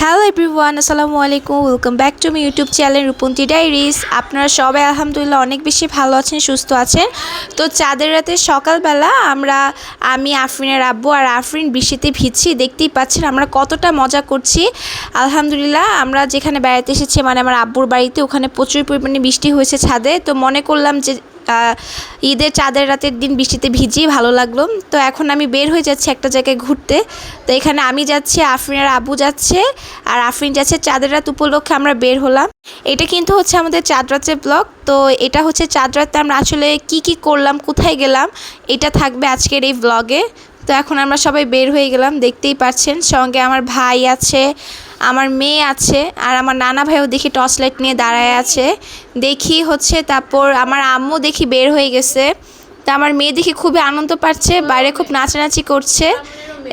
Hello everyone, আসসালামু আলাইকুম। Welcome back to my YouTube channel Rupanti diaries. আপনারা সবাই আলহামদুলিল্লাহ অনেক বেশি ভালো আছেন, সুস্থ আছেন। তো চাঁদের রাতে সকালবেলা আমি আফরিনের আব্বু আর আফরিন বৃষ্টিতে ভিজছি। দেখতেই পাচ্ছেন আমরা কতটা মজা করছি। আলহামদুলিল্লাহ আমরা যেখানে বেড়াতে এসেছি মানে আমার আব্বুর বাড়িতে, ওখানে প্রচুর পরিমাণে বৃষ্টি হয়েছে ছাদে। তো মনে করলাম যে ঈদের চাঁদের রাতের দিন বৃষ্টিতে ভিজি, ভালো লাগলো। তো এখন আমি বের হয়ে যাচ্ছি একটা জায়গায় ঘুরতে। তো এখানে আমি যাচ্ছি, আফরিনের আব্বু যাচ্ছে, আর আফরিন যাচ্ছে। চাঁদের রাত উপলক্ষে আমরা বের হলাম। এটা কিন্তু হচ্ছে আমাদের চাঁদ রাতের ব্লগ। তো এটা হচ্ছে চাঁদ রাতে আমরা আসলে কি করলাম, কোথায় গেলাম, এটা থাকবে আজকের এই ব্লগে। তো এখন আমরা সবাই বের হয়ে গেলাম, দেখতেই পাচ্ছেন। সঙ্গে আমার ভাই আছে, আমার মেয়ে আছে, আর আমার নানা ভাইও দেখি টর্চ লাইট নিয়ে দাঁড়ায় আছে। দেখি হচ্ছে তারপর আমার আম্মু দেখি বের হয়ে গেছে। তা আমার মেয়ে দেখি খুবই আনন্দ পাচ্ছে, বাইরে খুব নাচানাচি করছে।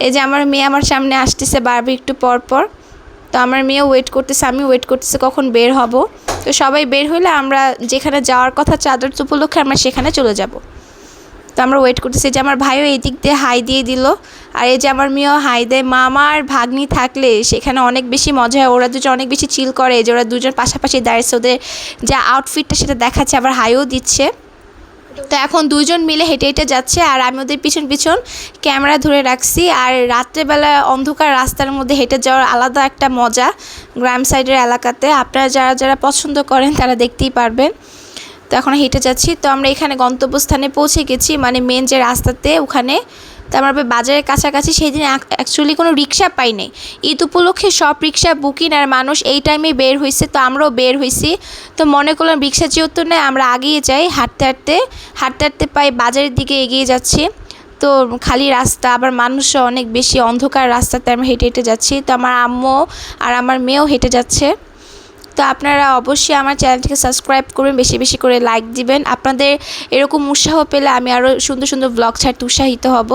এই যে আমার মেয়ে আমার সামনে আসতেছে বারবার একটু পর পর। তো আমার মেয়েও ওয়েট করতেছে, আমি ওয়েট করতেছে কখন বের হব। তো সবাই বের হলে আমরা যেখানে যাওয়ার কথা চাঁদ রাত উপলক্ষে আমরা সেখানে চলে যাব। তো আমরা ওয়েট করতেছি। যে আমার ভাইও এই দিক দিয়ে হাই দিয়ে দিল, আর এই যে আমার মেয়েও হাই দেয়। মামা আর ভাগ্নি থাকলে সেখানে অনেক বেশি মজা হয়, ওরা দুজন অনেক বেশি চিল করে। যে ওরা দুজন পাশাপাশি দাঁড়িয়েছে, ওদের যা আউটফিটটা সেটা দেখাচ্ছে, আবার হাইও দিচ্ছে। তো এখন দুইজন মিলে হেঁটে হেঁটে যাচ্ছে, আর আমি ওদের পিছন পিছন ক্যামেরা ধরে রাখছি। আর রাত্রেবেলা অন্ধকার রাস্তার মধ্যে হেঁটে যাওয়ার আলাদা একটা মজা গ্রাম সাইডের এলাকাতে। আপনারা যারা যারা পছন্দ করেন তারা দেখতেই পারবেন। তো এখন হেঁটে যাচ্ছি। তো আমরা এখানে গন্তব্যস্থানে পৌঁছে গেছি, মানে মেন যে রাস্তাতে ওখানে। তো আমরা বাজারের কাছাকাছি। সেই দিন অ্যাকচুয়ালি কোনো রিক্সা পাই নাই। ঈদ উপলক্ষে সব রিক্সা বুকিং, আর মানুষ এই টাইমে বের হয়েছে। তো আমরাও বের হয়েছি। তো মনে করলাম রিক্সা যেহেতু নেই, আমরা আগিয়ে যাই। হাঁটতে হাঁটতে হাঁটতে হাঁটতে পাই বাজারের দিকে এগিয়ে যাচ্ছি। তো খালি রাস্তা, আবার মানুষও অনেক বেশি, অন্ধকার রাস্তাতে আমরা হেঁটে হেঁটে যাচ্ছি। তো আমার আম্মু আর আমার মেয়েও হেঁটে যাচ্ছে। তো আপনারা অবশ্যই আমার চ্যানেলটিকে সাবস্ক্রাইব করবেন, বেশি বেশি করে লাইক দিবেন। আপনাদের এরকম উৎসাহ পেলে আমি আরও সুন্দর সুন্দর ব্লগ ছাড়তে উৎসাহিত হব।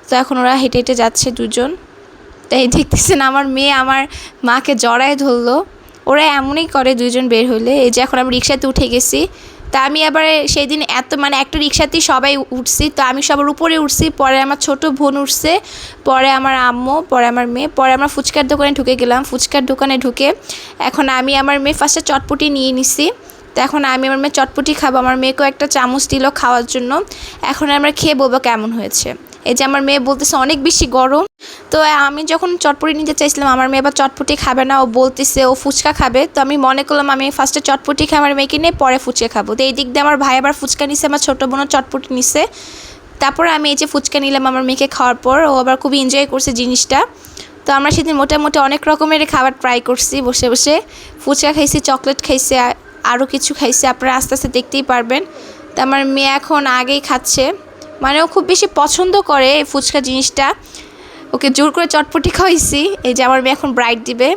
তো এখন ওরা হেঁটে হেঁটে যাচ্ছে দুজন। তাই দেখতেছেন আমার মেয়ে আমার মাকে জড়ায় ধরলো। ওরা এমনই করে দুজন বের হলে। এই যে এখন আমি রিক্সাতে উঠে গেছি। তা আমি আবার সেই দিন একটা রিক্সাতেই সবাই উঠছি। তো আমি সবার উপরে উঠছি, পরে আমার ছোট বোন উঠছে, পরে আমার আম্মু, পরে আমার মেয়ে, পরে আমরা ফুচকার দোকানে ঢুকে গেলাম। ফুচকার দোকানে ঢুকে এখন আমি আমার মেয়ে ফার্স্টে চটপটি নিয়ে নিছি। তো এখন আমি আমার মেয়ে চটপটি খাবো, আমার মেয়েকেও একটা চামচ দিল খাওয়ার জন্য। এখন আমরা খেয়ে বলবো কেমন হয়েছে। এই যে আমার মেয়ে বলতেছে অনেক বেশি গরম। তো আমি যখন চটপটি নিতে চাইছিলাম, আমার মেয়ে আবার চটপটি খাবে না, ও বলতেছে ও ফুচকা খাবে। তো আমি মনে করলাম আমি ফার্স্টে চটপটি খাই আমার মেয়েকে নিয়ে, পরে ফুচকা খাবো। তো এই দিক দিয়ে আমার ভাই আবার ফুচকা নিছে, আমার ছোটো বোনও চটপটি নিছে। তারপরে আমি এই যে ফুচকা নিলাম আমার মেয়েকে খাওয়ার পর, ও আবার খুবই এনজয় করছে জিনিসটা। তো আমরা সেদিন মোটামুটি অনেক রকমের খাবার ট্রাই করছি বসে বসে। ফুচকা খাইছি, চকলেট খাইছে, আরও কিছু খাইছে, আপনারা আস্তে আস্তে দেখতেই পারবেন। তো আমার মেয়ে এখন আগেই খাচ্ছে, মানে ও খুব বেশি পছন্দ করে এই ফুচকা জিনিসটা। ওকে জোর করে চটপটি খাওয়াইছি। এই যে আমার মেয়ে এখন ব্রাইট দিবে,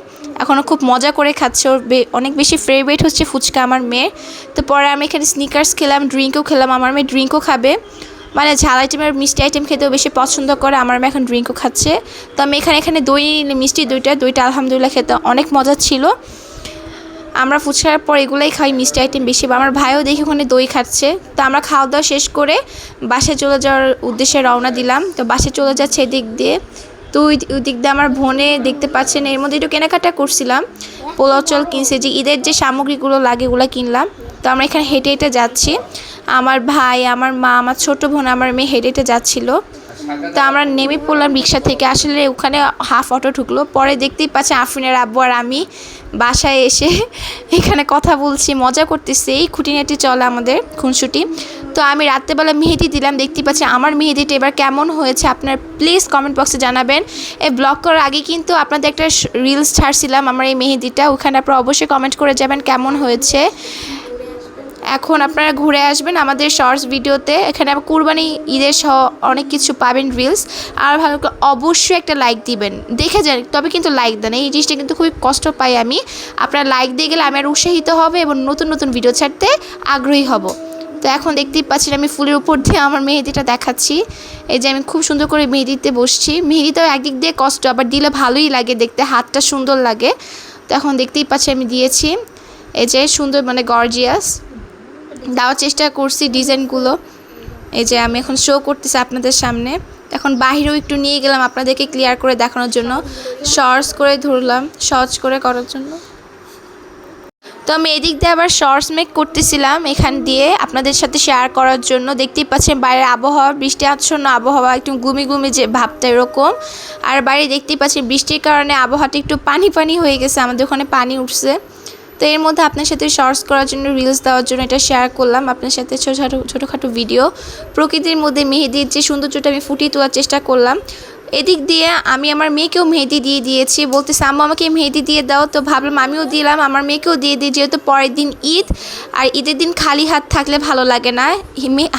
এখনও খুব মজা করে খাচ্ছে। ওর অনেক বেশি ফেভারিট হচ্ছে ফুচকা আমার মেয়ের। তো পরে আমি এখানে স্নিকার্স খেলাম, ড্রিঙ্কও খেলাম। আমার মেয়ে ড্রিঙ্কও খাবে, মানে ঝাল আইটেমের মিষ্টি আইটেম খেতেও বেশি পছন্দ করে। আমার মেয়ে এখন ড্রিঙ্কও খাচ্ছে। তো আমি এখানে দই মিষ্টি দুইটা আলহামদুলিল্লাহ খেতে অনেক মজা ছিল। আমরা ফুচকার পর এগুলাই খাই, মিষ্টি আইটেম বেশি। আমার ভাইও দেখি ওখানে দই খাচ্ছে। তো আমরা খাওয়া দাওয়া শেষ করে বাসে চলে যাওয়ার উদ্দেশ্যে রওনা দিলাম। তো বাসে চলে যাচ্ছে এদিক দিয়ে। তো ওই দিক দিয়ে আমার বোনে দেখতে পাচ্ছেন। এর মধ্যে একটু কেনাকাটা করছিলাম, পোলাও চাল কিনছে, যে ঈদের যে সামগ্রীগুলো লাগে এগুলো কিনলাম। তো আমরা এখানে হেঁটে হেঁটে যাচ্ছি, আমার ভাই, আমার মা, আমার ছোটো বোন, আমার মেয়ে হেঁটে হেঁটে যাচ্ছিলো। তো আমরা নেমে পড়লাম রিক্সা থেকে। আসলে ওখানে হাফ অটো ঢুকলো। পরে দেখতেই পাচ্ছি আফরিনের আব্বু আর আমি বাসায় এসে এখানে কথা বলছি, মজা করতেছি। এই খুঁটিনাটি চলে আমাদের খুনসুটি। তো আমি রাত্রেবেলা মেহেদি দিলাম, দেখতেই পাচ্ছি আমার মেহেদিটা এবার কেমন হয়েছে আপনার প্লিজ কমেন্ট বক্সে জানাবেন। এই ব্লগ করার আগে কিন্তু আপনাদের একটা রিলস ছাড়ছিলাম আমার এই মেহেদিটা, ওখানে আপনারা অবশ্যই কমেন্ট করে যাবেন কেমন হয়েছে। এখন আপনারা ঘুরে আসবেন আমাদের শর্টস ভিডিওতে, এখানে আবার কুরবানি ঈদের সহ অনেক কিছু পাবেন রিলস। আর ভালো করে অবশ্যই একটা লাইক দিবেন, দেখে যান, তবে কিন্তু লাইক দেন, এই জিনিসটা কিন্তু খুবই কষ্ট পাই আমি। আপনারা লাইক দিয়ে গেলে আমি আর উৎসাহিত হবে এবং নতুন নতুন ভিডিও ছাড়তে আগ্রহী হব। তো এখন দেখতেই পাচ্ছেন আমি ফুলের উপর দিয়ে আমার মেহেদিটা দেখাচ্ছি। এই যে আমি খুব সুন্দর করে মেহেদিতে বসছি। মেহেদিটাও একদিক দিয়ে কষ্ট, আবার দিলে ভালোই লাগে দেখতে, হাতটা সুন্দর লাগে। তো এখন দেখতেই পাচ্ছি আমি দিয়েছি। এই যে সুন্দর, মানে গর্জিয়াস দেওয়ার চেষ্টা করছি ডিজাইনগুলো। এই যে আমি এখন শো করতেছি আপনাদের সামনে। এখন বাহিরেও একটু নিয়ে গেলাম আপনাদেরকে ক্লিয়ার করে দেখানোর জন্য, শর্টস করে ধরলাম, সহজ করে করার জন্য। তো আমি এদিক দিয়ে আবার শর্টস মেক করতেছিলাম এখান দিয়ে আপনাদের সাথে শেয়ার করার জন্য। দেখতেই পাচ্ছেন বাইরের আবহাওয়া, বৃষ্টি আচ্ছন্ন আবহাওয়া, একটু গুমি গুমি যে ভাবটা এরকম। আর বাইরে দেখতেই পাচ্ছেন বৃষ্টির কারণে আবহাওয়াটা একটু পানি পানি হয়ে গেছে, আমাদের ওখানে পানি উঠছে। তো এর মধ্যে আপনার সাথে শর্টস করার জন্য, রিলস দেওয়ার জন্য এটা শেয়ার করলাম আপনার সাথে, ছোটোখাটো ভিডিও। প্রকৃতির মধ্যে মেহেদির যে সৌন্দর্যটা আমি ফুটিয়ে তোলার চেষ্টা করলাম। এদিক দিয়ে আমি আমার মেয়েকেও মেহেদি দিয়ে দিয়েছি, বলতেছে আম্মু আমাকে মেহেদি দিয়ে দাও। তো ভাবলাম আমিও দিলাম, আমার মেয়েকেও দিয়ে দিই, যেহেতু পরের দিন ঈদ, আর ঈদের দিন খালি হাত থাকলে ভালো লাগে না,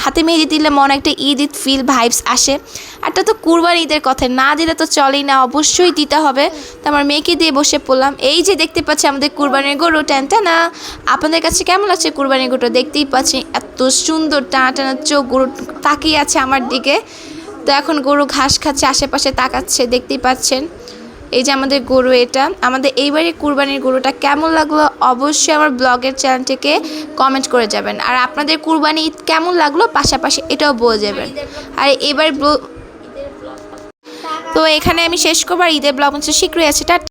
হাতে মেহেদি দিলে মনে একটা ঈদ ফিল ভাইবস আসে। একটা তো কুরবানি ঈদের কথা, না দিলে তো চলেই না, অবশ্যই দিতে হবে। তো আমার মেয়েকে দিয়ে বসে পড়লাম। এই যে দেখতে পাচ্ছি আমাদের কুরবানির গরু টানা। আপনাদের কাছে কেমন লাগছে কুরবানির গরুটা? দেখতেই পাচ্ছি এত সুন্দর টানা চোখ, গরু তাকিয়ে আছে আমার দিকে। তো এখন গরু ঘাস খাচ্ছে, আশেপাশে তাকাচ্ছে, দেখতেই পাচ্ছেন। এই যে আমাদের গরু, এটা আমাদের এইবারে কুরবানির গরুটা কেমন লাগলো অবশ্যই আমার ব্লগের চ্যানেলটিকে কমেন্ট করে যাবেন। আর আপনাদের কুরবানি ঈদ কেমন লাগলো পাশাপাশি এটাও বলে যাবেন। আর এবার তো এখানে আমি শেষ করবো, আর ঈদের ব্লগ শীঘ্রই আছে।